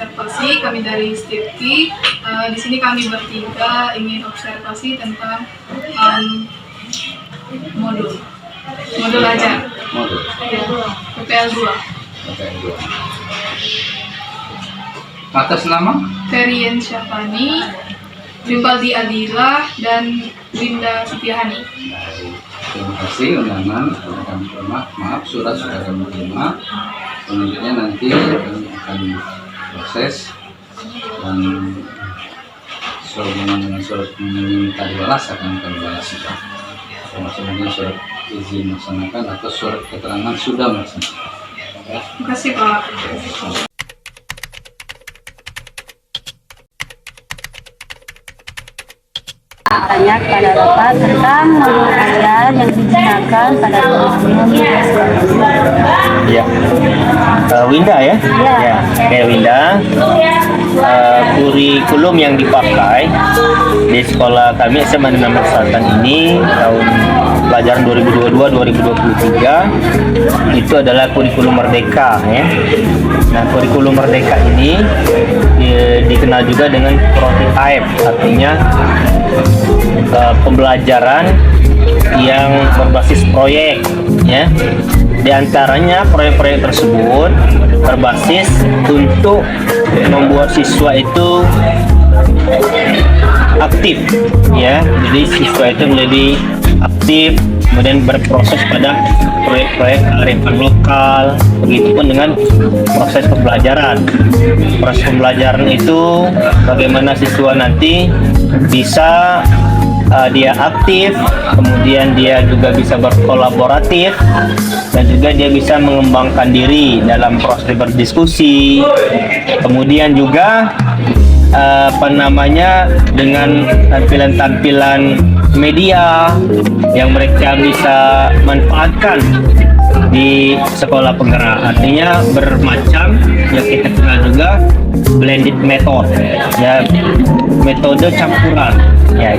observasi. Kami dari STIPKI. Di sini kami bertiga ingin observasi tentang modul ajar. Modul. Ya, PPL 2. Atas nama? Ferien Syafani, Rivaldi Adila, dan Linda Setiahani. Terima kasih undangan. Maaf surat sudah kami terima. Selanjutnya nanti kami akan proses dan sehubungan dengan surat meminta dibalas akan kami balas juga. Termasuk mungkin surat izin melaksanakan atau surat keterangan sudah melaksanakan. Terima kasih Pak. Tanya kepada Bapak tentang modul ajar yang digunakan pada kurikulum. Ya, Winda ya? Ya. Oke, Winda. Kurikulum yang dipakai di sekolah kami SMA Negeri Selatan ini tahun pelajaran 2022-2023 itu adalah kurikulum Merdeka ya. Nah, kurikulum Merdeka ini dikenal juga dengan prototype, artinya pembelajaran yang berbasis proyek ya. Di antaranya proyek-proyek tersebut berbasis untuk membuat siswa itu aktif ya. Jadi siswa itu menjadi aktif, kemudian berproses pada proyek-proyek kearifan lokal. Begitupun dengan proses pembelajaran. Proses pembelajaran itu bagaimana siswa nanti bisa dia aktif, kemudian dia juga bisa berkolaboratif, dan juga dia bisa mengembangkan diri dalam proses berdiskusi. Kemudian juga dengan tampilan-tampilan media yang mereka bisa manfaatkan di sekolah penggerak, artinya bermacam yang kita kenal juga blended method ya, metode campuran ya.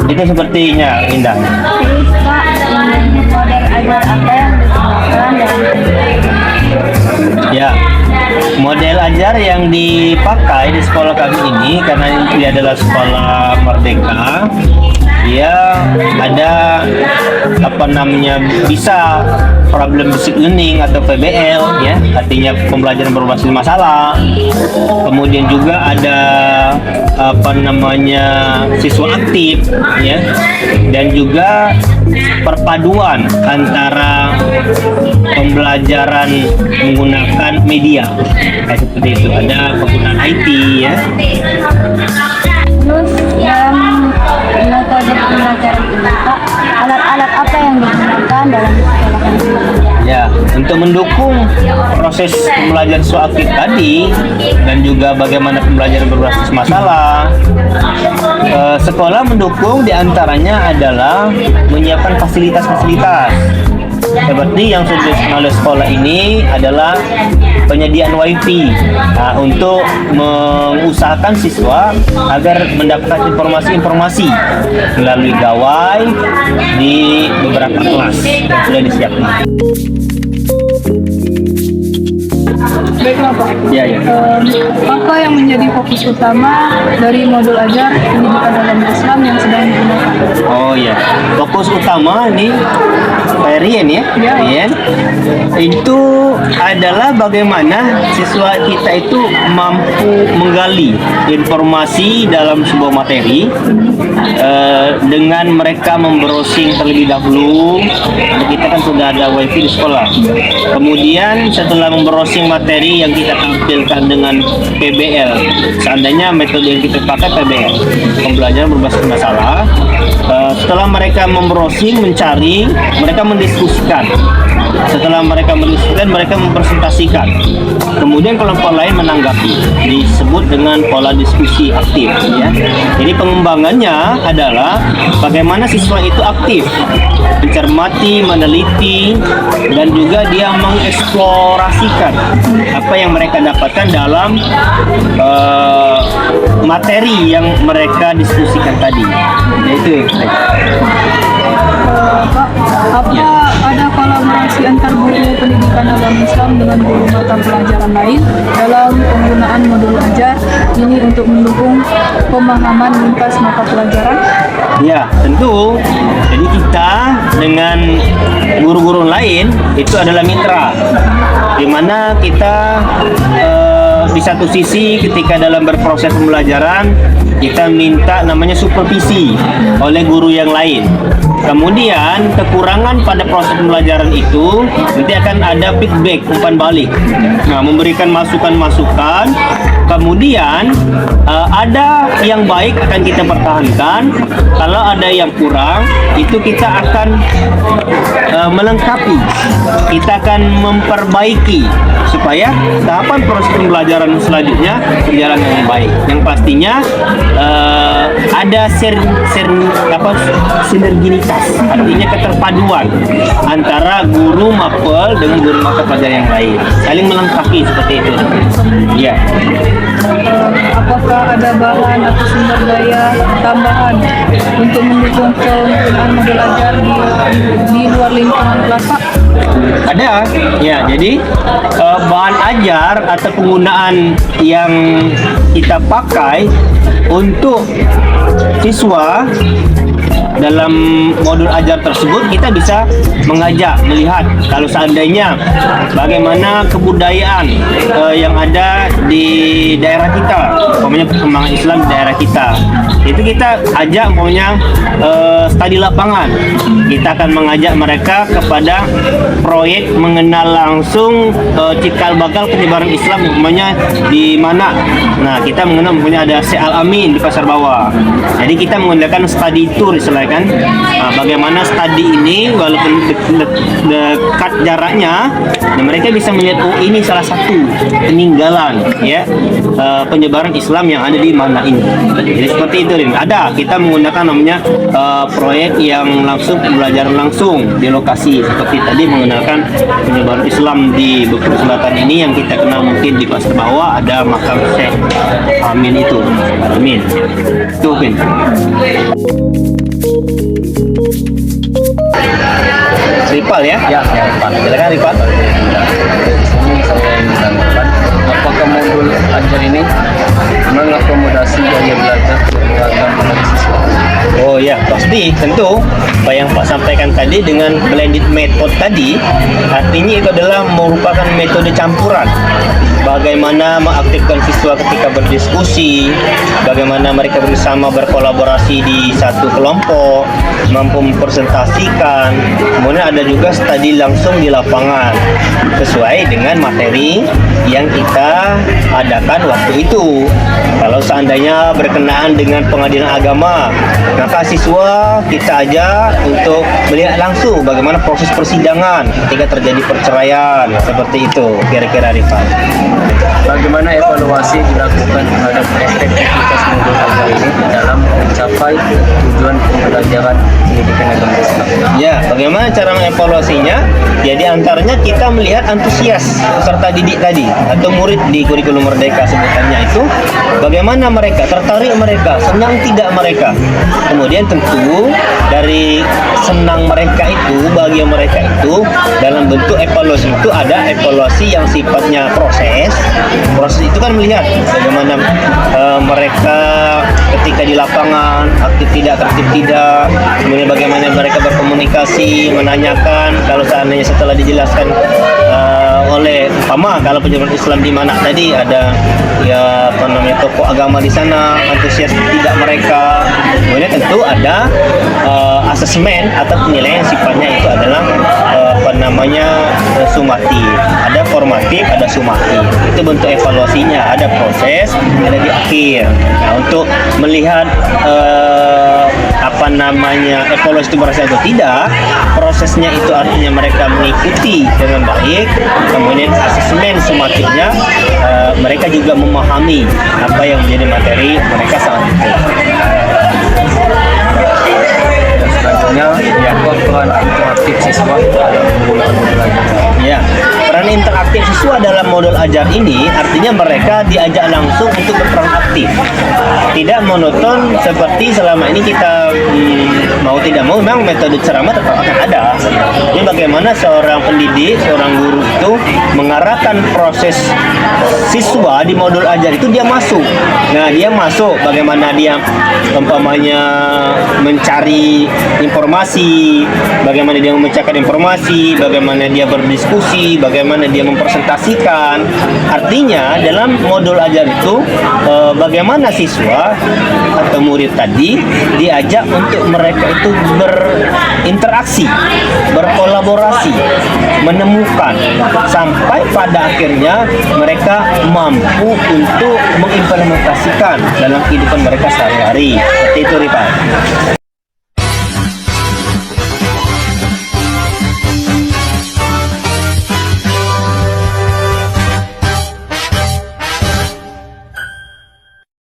Itu sepertinya Indah. Terus Pak, model ajar apa yang digunakan dalam Ya, model ajar yang dipakai di sekolah kami ini karena ini adalah sekolah merdeka, dia ada bisa problem basic learning atau PBL ya, artinya pembelajaran berbasis masalah. Kemudian juga ada siswa aktif ya, dan juga perpaduan antara pembelajaran menggunakan media kayak seperti itu, ada penggunaan IT ya. Terus dalam metode pembelajaran ini Pak, alat-alat apa yang digunakan dalam sekolah ini? Ya, untuk mendukung proses pembelajaran siswa aktif tadi dan juga bagaimana pembelajaran berbasis masalah, sekolah mendukung diantaranya adalah menyiapkan fasilitas-fasilitas. Seperti yang sudah disediakan oleh sekolah ini adalah penyediaan WiFi untuk mengusahakan siswa agar mendapatkan informasi-informasi melalui gawai di beberapa kelas yang sudah disiapkan. Baiklah Pak. Ya. Apa yang menjadi fokus utama dari modul ajar pendidikan agama Islam yang sedang digunakan? Oh ya, fokus utama ini Ferien ya, Ya. Ferien itu adalah bagaimana siswa kita itu mampu menggali informasi dalam sebuah materi dengan mereka membrowsing terlebih dahulu. Kita kan sudah ada WiFi di sekolah. Kemudian setelah membrowsing materi yang kita tampilkan dengan PBL, seandainya metode yang kita pakai PBL, pembelajaran berbasis masalah, setelah mereka membrowsing, mencari, mereka mendiskusikan. Setelah mereka mendiskusikan, mereka mempresentasikan. Kemudian kelompok lain menanggapi, disebut dengan pola diskusi aktif ya. Jadi pengembangannya adalah bagaimana siswa itu aktif, mencermati, meneliti, dan juga dia mengeksplorasikan apa yang mereka dapatkan dalam materi yang mereka diskusikan tadi. Itu Pak, Apa ada kolaborasi antar guru pendidikan agama Islam dengan guru mata pelajaran lain dalam penggunaan modul ajar ini untuk mendukung pemahaman lintas mata pelajaran? Ya, tentu. Jadi kita dengan guru-guru lain itu adalah mitra, di mana kita di satu sisi ketika dalam berproses pembelajaran kita minta namanya supervisi oleh guru yang lain. Kemudian kekurangan pada proses pembelajaran itu nanti akan ada feedback, umpan balik. Nah, memberikan masukan-masukan. Kemudian ada yang baik akan kita pertahankan. Kalau ada yang kurang, itu kita akan melengkapi. Kita akan memperbaiki supaya tahapan proses pembelajaran selanjutnya berjalan dengan baik. Yang pastinya ada sinergitas, artinya keterpaduan antara guru mapel dengan guru mata pelajaran yang lain, saling melengkapi seperti itu. Ya. Apakah ada bahan atau sumber daya tambahan untuk mendukung penggunaan modul ajar di luar lingkungan kelas, Pak? Ada, ya. Jadi bahan ajar atau penggunaan yang kita pakai untuk siswa dalam modul ajar tersebut, kita bisa mengajak melihat kalau seandainya bagaimana kebudayaan yang ada di daerah kita, umpamanya perkembangan Islam di daerah kita. Itu kita ajak umpamanya studi lapangan. Kita akan mengajak mereka kepada proyek mengenal langsung cikal bakal penyebaran Islam umpamanya di mana. Nah, kita mengenal umpamanya ada Syekh Al-Amin di Pasar Bawah. Jadi kita menggunakan study tour istilahnya kan. Nah, bagaimana studi ini walaupun dekat jaraknya, nah mereka bisa melihat oh ini salah satu peninggalan ya penyebaran Islam yang ada di mana ini. Jadi seperti itu, Rin. Ada kita menggunakan namanya proyek yang langsung pembelajaran langsung di lokasi seperti tadi menggunakan penyebaran Islam di Bengkulu Selatan ini yang kita kenal mungkin di Pasar Bawah ada makam Syekh Amin itu. Amin. Itu, Rin. Ripal ya? Ya, Ripal. Silakan Ripal. Ini saya ingin tanyakan, apakah modul ajar ini mengakomodasi gaya belajar beragam dari siswa? Oh ya, pasti, tentu. Apa yang Pak sampaikan tadi dengan blended method tadi, artinya itu adalah merupakan metode campuran. Bagaimana mengaktifkan siswa ketika berdiskusi, bagaimana mereka bersama berkolaborasi di satu kelompok, mampu mempresentasikan. Kemudian ada juga studi langsung di lapangan sesuai dengan materi yang kita adakan waktu itu. Kalau seandainya berkenaan dengan pengadilan agama, maka siswa kita ajak untuk melihat langsung bagaimana proses persidangan ketika terjadi perceraian, seperti itu kira-kira Rifan. Bagaimana evaluasi dilakukan terhadap efektivitas modul ajar ini dalam mencapai tujuan pembelajaran pendidikan agama Islam? Ya, bagaimana cara mengevaluasinya? Jadi antaranya kita melihat antusias peserta didik tadi atau murid di kurikulum Merdeka sebutannya itu, bagaimana mereka tertarik, mereka senang tidak mereka. Kemudian tentu dari senang mereka itu, bahagia mereka itu dalam bentuk evaluasi itu ada evaluasi yang sifatnya proses. Proses itu kan melihat bagaimana mereka ketika di lapangan aktif tidak, kemudian bagaimana mereka berkomunikasi, menanyakan kalau seandainya setelah dijelaskan oleh kalau penyebaran Islam di mana tadi ada ya apa namanya tokoh agama di sana, antusias tidak mereka. Kemudian tentu ada asesmen atau penilaian sifatnya itu adalah sumatif. Ada formatif, ada sumatif. Itu bentuk evaluasinya. Ada proses, ada di akhir. Nah, untuk melihat evaluasi itu berhasil atau tidak, prosesnya itu artinya mereka mengikuti dengan baik. Kemudian asesmen sumatifnya mereka juga memahami apa yang menjadi materi mereka saat itu. Selanjutnya, peran interaktif siswa dalam penggunaan belajar. Ya, Peran interaktif siswa dalam modul ajar ini artinya mereka diajak langsung untuk berperan aktif. Tidak monoton seperti selama ini kita mau tidak mau memang metode ceramah tetap akan ada. Jadi bagaimana seorang pendidik, seorang guru itu mengarahkan proses siswa di modul ajar itu dia masuk. Nah, dia masuk bagaimana dia umpamanya mencari informasi, bagaimana dia memecahkan informasi, bagaimana dia berdiskusi, bagaimana dia mempresentasikan. Artinya dalam modul ajar itu bagaimana siswa atau murid tadi diajak untuk mereka itu berinteraksi, berkolaborasi, menemukan sampai pada akhirnya mereka mampu untuk mengimplementasikan dalam kehidupan mereka sehari-hari. Seperti itu, Rifa.